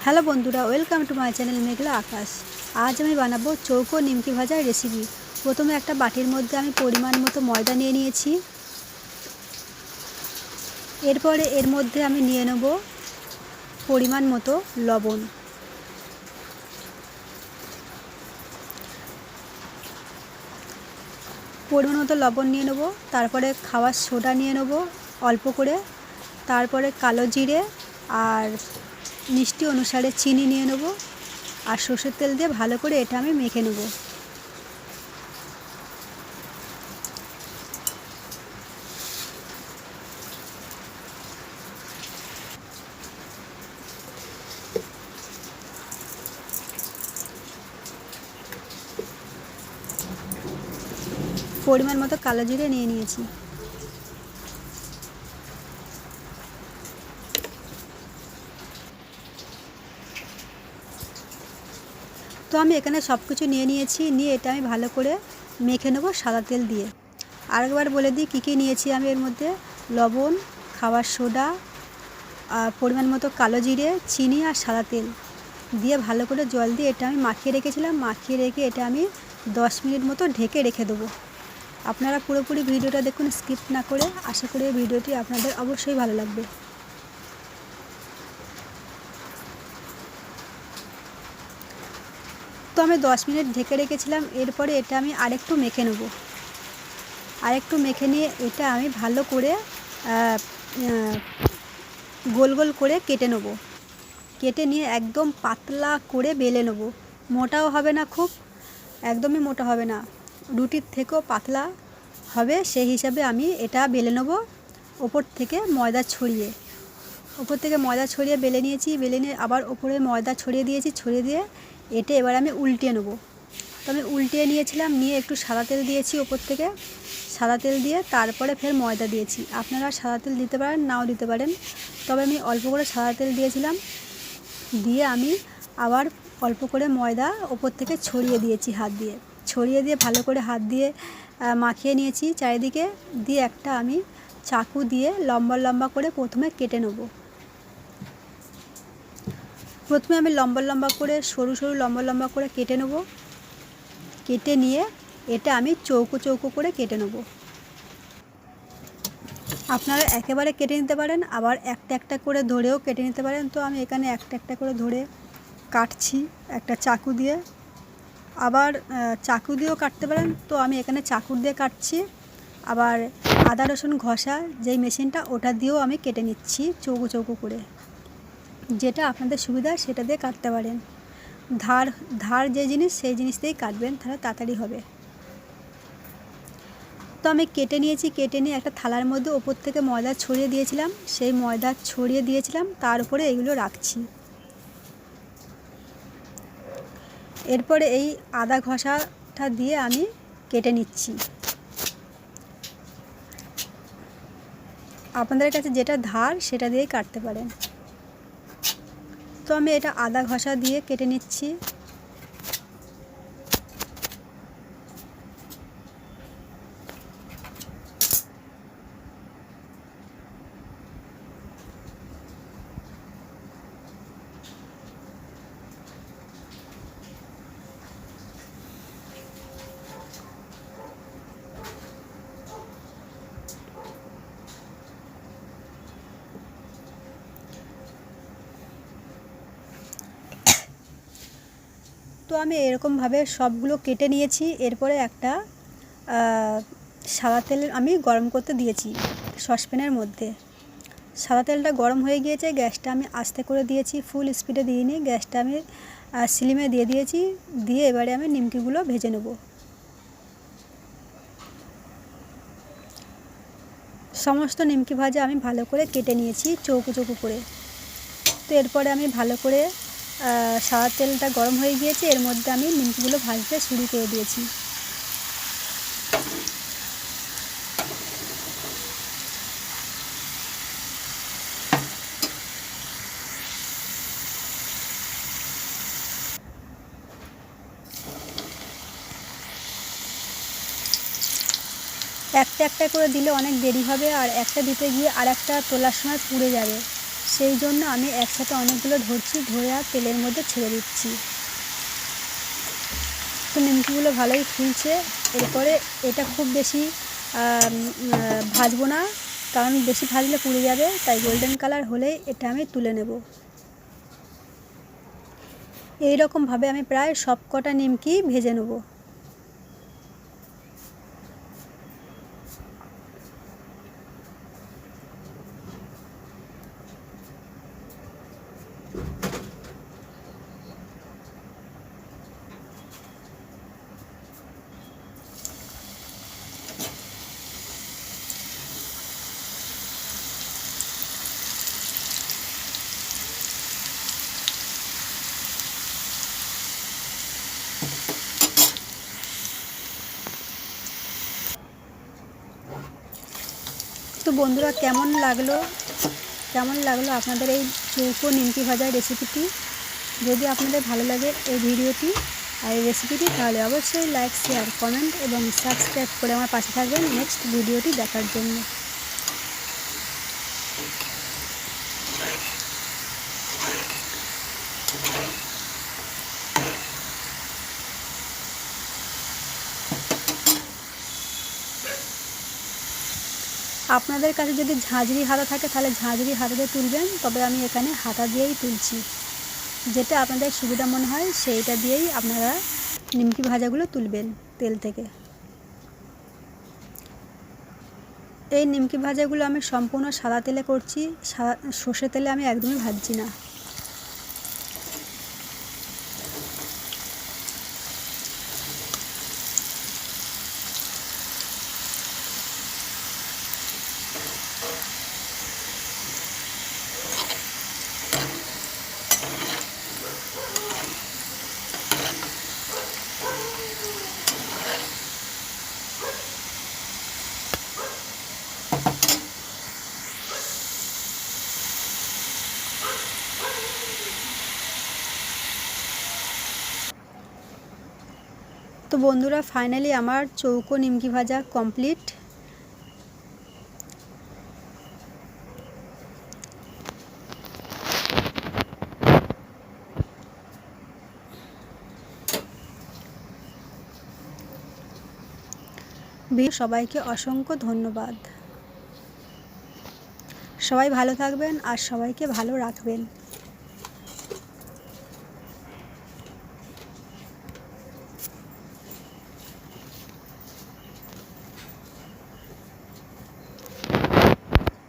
Hello বন্ধুরা, welcome to my channel মেঘলা আকাশ। আজ আমি বানাবো চৌকো নিমকি ভাজার রেসিপি। প্রথমে একটা বাটির মধ্যে আমি পরিমাণ মতো ময়দা নিয়ে নিয়েছি। এরপরে এর মধ্যে আমি নিয়ে নেব পরিমাণ মতো লবণ। পরিমাণ মতো লবণ নিয়ে নেব। তারপরে খাওয়ার সোডা নিয়ে নেব অল্প করে। তারপরে কালো জিরে আর মিষ্টি অনুসারে চিনি নিয়ে নেব। আর সর্ষের তেল দিয়ে ভালো করে এটা আমি মেখে নেব। পরিমাণ মতো কালো জিরে নিয়ে নিয়েছি। তো আমি এখানে সব কিছু নিয়ে নিয়েছি। নিয়ে এটা আমি ভালো করে মেখে নেব সাদা তেল দিয়ে। আরেকবার বলে দিই কী কী নিয়েছি আমি এর মধ্যে: লবণ, খাবার সোডা, পরিমাণ মতো কালো জিরে, চিনি আর সাদা তেল দিয়ে ভালো করে জল দিয়ে এটা আমি মাখিয়ে রেখেছিলাম। মাখিয়ে রেখে এটা আমি 10 মিনিট মতো ঢেকে রেখে দেবো। আপনারা পুরোপুরি ভিডিওটা দেখুন, স্কিপ না করে। আশা করি এই ভিডিওটি আপনাদের অবশ্যই ভালো লাগবে। তো আমি 10 মিনিট ঢেকে রেখেছিলাম। এরপরে এটা আমি আরেকটু মেখে নেব। আরেকটু মেখে নিয়ে এটা আমি ভালো করে গোল গোল করে কেটে নেব। কেটে নিয়ে একদম পাতলা করে বেলে নেব। মোটাও হবে না, খুব একদমই মোটা হবে না, রুটির থেকেও পাতলা হবে, সেই হিসাবে আমি এটা বেলে নেব। ওপর থেকে ময়দা ছড়িয়ে বেলে নিয়েছি। বেলে নিয়ে আবার ওপরে ময়দা ছড়িয়ে দিয়েছি। ছড়িয়ে দিয়ে এটা এবার আমি উল্টিয়ে নেব। তো আমি উল্টিয়ে নিয়েছিলাম, নিয়ে একটু সাদা তেল দিয়েছি ওপর থেকে। সাদা তেল দিয়ে তারপরে ফের ময়দা দিয়েছি। আপনারা সাদা তেল দিতে পারেন, নাও দিতে পারেন, তবে আমি অল্প করে সাদা তেল দিয়েছিলাম। দিয়ে আমি আবার অল্প করে ময়দা ওপর থেকে ছড়িয়ে দিয়েছি হাত দিয়ে। ছড়িয়ে দিয়ে ভালো করে হাত দিয়ে মাখিয়ে নিয়েছি চারিদিকে। দিয়ে একটা আমি চাকু দিয়ে লম্বা লম্বা করে প্রথমে কেটে নেব। প্রথমে আমি লম্বা লম্বা করে সরু সরু লম্বা লম্বা করে কেটে নেব। কেটে নিয়ে এটা আমি চৌকো চৌকো করে কেটে নেব। আপনারা একেবারে কেটে নিতে পারেন, আবার একটা একটা করে ধরেও কেটে নিতে পারেন। তো আমি এখানে একটা একটা করে ধরে কাটছি একটা চাকু দিয়ে। আবার চাকু দিয়েও কাটতে পারেন, তো আমি এখানে চাকু দিয়ে কাটছি। আবার আদা রসুন ঘষা যেই মেশিনটা, ওটা দিয়েও আমি কেটে নিচ্ছি চৌকো চৌকো করে। যেটা আপনাদের সুবিধা সেটা দিয়ে কাটতে পারেন। ধার যে জিনিস সেই জিনিস দিয়েই কাটবেন, তাহলে তাড়াতাড়ি হবে। তো আমি কেটে নিয়েছি। কেটে নিয়ে একটা থালার মধ্যে ওপর থেকে ময়দা ছড়িয়ে দিয়েছিলাম। সেই ময়দা ছড়িয়ে দিয়েছিলাম, তার উপরে এগুলো রাখছি। এরপরে এই আদা ঘষাটা দিয়ে আমি কেটে নিচ্ছি। আপনাদের কাছে যেটা ধার সেটা দিয়েই কাটতে পারেন। তো আমি এটা আদা ঘষা দিয়ে কেটে নিচ্ছি। তো আমি এরকমভাবে সবগুলো কেটে নিয়েছি। এরপরে একটা সাদা তেল আমি গরম করতে দিয়েছি সসপ্যানের মধ্যে। সাদা তেলটা গরম হয়ে গিয়েছে। গ্যাসটা আমি আস্তে করে দিয়েছি, ফুল স্পিডে দিইনি, গ্যাসটা আমি সিলিমে দিয়ে দিয়েছি। দিয়ে এবারে আমি নিমকিগুলো ভেজে নেব। সমস্ত নিমকি ভাজা আমি ভালো করে কেটে নিয়েছি চৌকো চৌকো করে। তো এরপরে আমি ভালো করে সাদা তেলটা গরম হয়ে গিয়েছে, এর মধ্যে আমি নিমকিগুলো ভাজতে শুরু করে দিয়েছি। একটা একটা করে দিলে অনেক দেরি হবে, আর একটা দিতে গিয়ে আর একটা তোলার সময় পুড়ে যাবে। সেই জন্য আমি একসাথে অনেকগুলো ধরছি, ধরে আর তেলের মধ্যে ছেড়ে দিচ্ছি। তো নিমকিগুলো ভালোই ফুলছে। এরপরে এটা খুব বেশি ভাজবো না, কারণ বেশি ভাজলে পুড়ে যাবে, তাই গোল্ডেন কালার হলেই এটা আমি তুলে নেব। এই রকমভাবে আমি প্রায় সব কটা নিমকি ভেজে নেব। তো বন্ধুরা, কেমন লাগলো আপনাদের এই চৌকো নিমকি ভাজার রেসিপিটি? যদি আপনাদের ভালো লাগে এই ভিডিওটি আর এই রেসিপিটি, তাহলে অবশ্যই লাইক, শেয়ার, কমেন্ট এবং সাবস্ক্রাইব করে আমার পাশে থাকবেন নেক্সট ভিডিওটি দেখার জন্য। আপনাদের কাছে যদি ঝাঁঝরি হাতা থাকে তাহলে ঝাঁঝরি হাতা দিয়ে তুলবেন, তবে আমি এখানে হাতা দিয়েই তুলছি। যেটা আপনাদের সুবিধা মনে হয় সেইটা দিয়েই আপনারা নিমকি ভাজাগুলো তুলবেন তেল থেকে। এই নিমকি ভাজাগুলো আমি সম্পূর্ণ সাদা তেলে করছি, সর্ষে তেলে আমি একদমই ভাজছি না। তো বন্ধুরা, ফাইনালি আমার চৌকো নিমকি ভাজা কমপ্লিট। সবাইকে অসংখ্য ধন্যবাদ। সবাই ভালো থাকবেন আর সবাইকে ভালো রাখবেন।